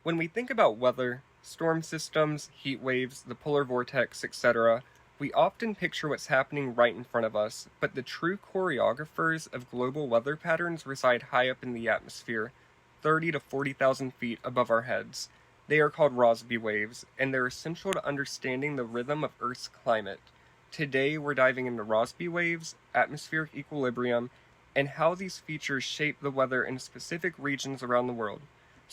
When we think about weather, storm systems, heat waves, the polar vortex, etc., we often picture what's happening right in front of us, but the true choreographers of global weather patterns reside high up in the atmosphere, 30 to 40,000 feet above our heads. They are called Rossby waves, and they're essential to understanding the rhythm of Earth's climate. Today, we're diving into Rossby waves, atmospheric equilibrium, and how these features shape the weather in specific regions around the world.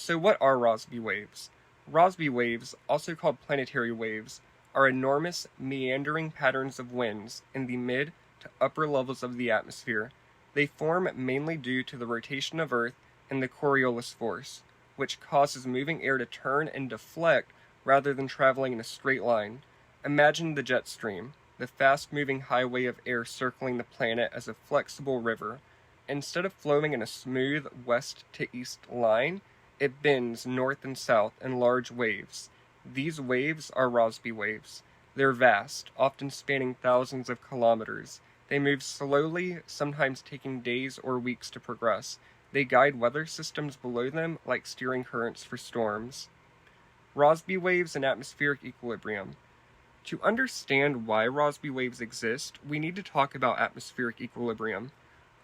So what are Rossby waves? Rossby waves, also called planetary waves, are enormous, meandering patterns of winds in the mid to upper levels of the atmosphere. They form mainly due to the rotation of Earth and the Coriolis force, which causes moving air to turn and deflect rather than traveling in a straight line. Imagine the jet stream, the fast-moving highway of air circling the planet as a flexible river. Instead of flowing in a smooth west to east line, it bends north and south in large waves. These waves are Rossby waves. They're vast, often spanning thousands of kilometers. They move slowly, sometimes taking days or weeks to progress. They guide weather systems below them like steering currents for storms. Rossby waves and atmospheric equilibrium. To understand why Rossby waves exist, we need to talk about atmospheric equilibrium.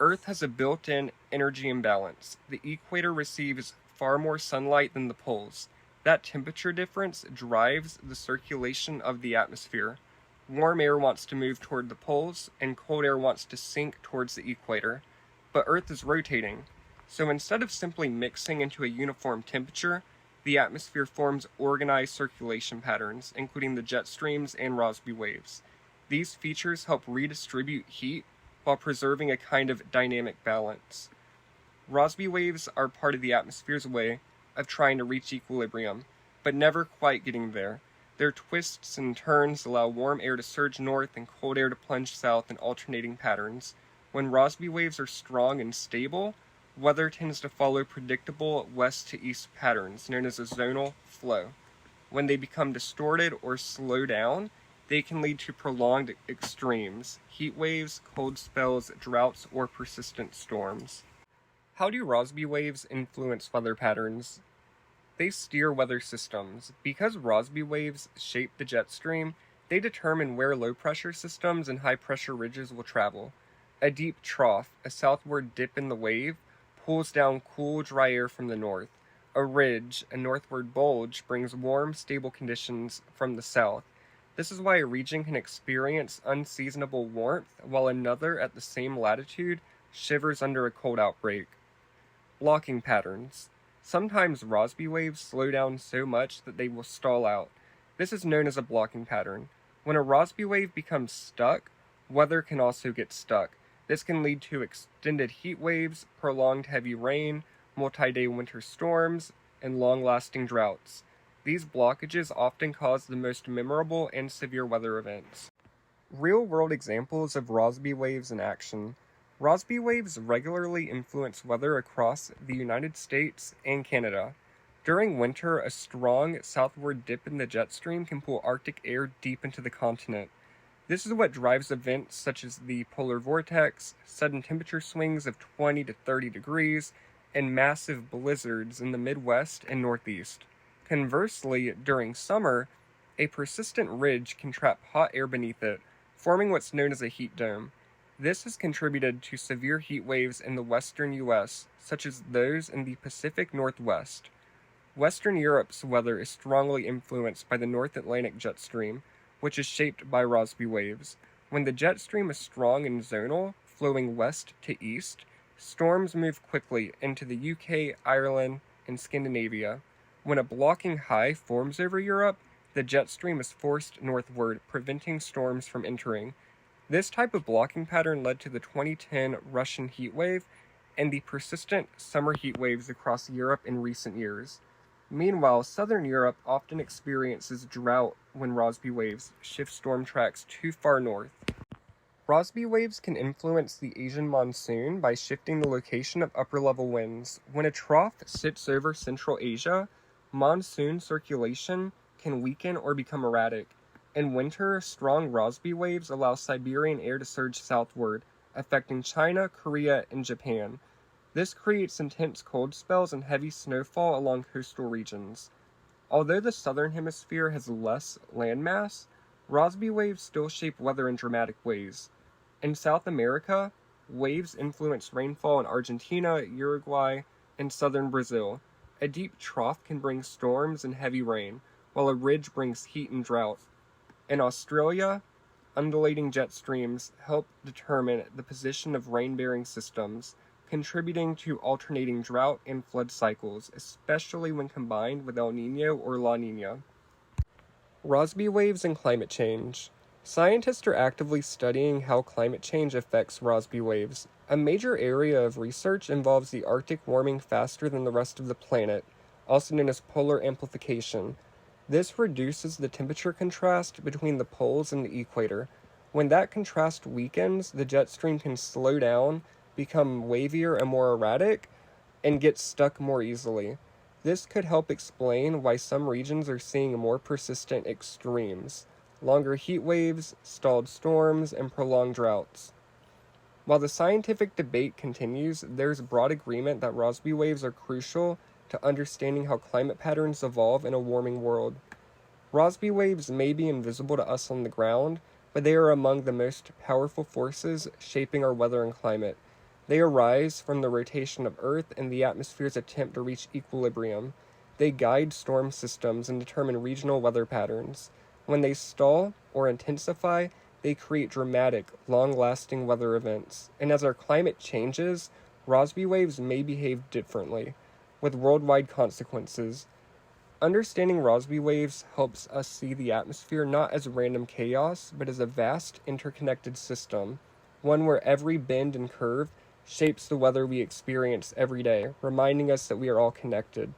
Earth has a built-in energy imbalance. The equator receives far more sunlight than the poles. That temperature difference drives the circulation of the atmosphere. Warm air wants to move toward the poles, and cold air wants to sink towards the equator. But Earth is rotating, so instead of simply mixing into a uniform temperature, the atmosphere forms organized circulation patterns, including the jet streams and Rossby waves. These features help redistribute heat while preserving a kind of dynamic balance. Rossby waves are part of the atmosphere's way of trying to reach equilibrium, but never quite getting there. Their twists and turns allow warm air to surge north and cold air to plunge south in alternating patterns. When Rossby waves are strong and stable, weather tends to follow predictable west to east patterns, known as a zonal flow. When they become distorted or slow down, they can lead to prolonged extremes, heat waves, cold spells, droughts, or persistent storms. How do Rossby waves influence weather patterns? They steer weather systems. Because Rossby waves shape the jet stream, they determine where low-pressure systems and high-pressure ridges will travel. A deep trough, a southward dip in the wave, pulls down cool, dry air from the north. A ridge, a northward bulge, brings warm, stable conditions from the south. This is why a region can experience unseasonable warmth, while another at the same latitude shivers under a cold outbreak. Blocking patterns. Sometimes Rossby waves slow down so much that they will stall out. This is known as a blocking pattern. When a Rossby wave becomes stuck, weather can also get stuck. This can lead to extended heat waves, prolonged heavy rain, multi-day winter storms, and long-lasting droughts. These blockages often cause the most memorable and severe weather events. Real-world examples of Rossby waves in action. Rossby waves regularly influence weather across the United States and Canada. During winter, a strong southward dip in the jet stream can pull Arctic air deep into the continent. This is what drives events such as the polar vortex, sudden temperature swings of 20 to 30 degrees, and massive blizzards in the Midwest and Northeast. Conversely, during summer, a persistent ridge can trap hot air beneath it, forming what's known as a heat dome. This has contributed to severe heat waves in the western U.S., such as those in the Pacific Northwest. Western Europe's weather is strongly influenced by the North Atlantic jet stream, which is shaped by Rossby waves. When the jet stream is strong and zonal, flowing west to east, storms move quickly into the UK, Ireland, and Scandinavia. When a blocking high forms over Europe, the jet stream is forced northward, preventing storms from entering. This type of blocking pattern led to the 2010 Russian heat wave and the persistent summer heat waves across Europe in recent years. Meanwhile, southern Europe often experiences drought when Rossby waves shift storm tracks too far north. Rossby waves can influence the Asian monsoon by shifting the location of upper-level winds. When a trough sits over Central Asia, monsoon circulation can weaken or become erratic. In winter, strong Rossby waves allow Siberian air to surge southward, affecting China, Korea, and Japan. This creates intense cold spells and heavy snowfall along coastal regions. Although the southern hemisphere has less landmass, Rossby waves still shape weather in dramatic ways. In South America, waves influence rainfall in Argentina, Uruguay, and southern Brazil. A deep trough can bring storms and heavy rain, while a ridge brings heat and drought. In Australia, undulating jet streams help determine the position of rain-bearing systems, contributing to alternating drought and flood cycles, especially when combined with El Niño or La Niña. Rossby waves and climate change. Scientists are actively studying how climate change affects Rossby waves. A major area of research involves the Arctic warming faster than the rest of the planet, also known as polar amplification. This reduces the temperature contrast between the poles and the equator. When that contrast weakens, the jet stream can slow down, become wavier and more erratic, and get stuck more easily. This could help explain why some regions are seeing more persistent extremes, longer heat waves, stalled storms, and prolonged droughts. While the scientific debate continues, there's broad agreement that Rossby waves are crucial to understanding how climate patterns evolve in a warming world. Rossby waves may be invisible to us on the ground, but they are among the most powerful forces shaping our weather and climate. They arise from the rotation of Earth and the atmosphere's attempt to reach equilibrium. They guide storm systems and determine regional weather patterns. When they stall or intensify, they create dramatic, long-lasting weather events. And as our climate changes, Rossby waves may behave differently, with worldwide consequences. Understanding Rossby waves helps us see the atmosphere not as random chaos, but as a vast, interconnected system, one where every bend and curve shapes the weather we experience every day, reminding us that we are all connected.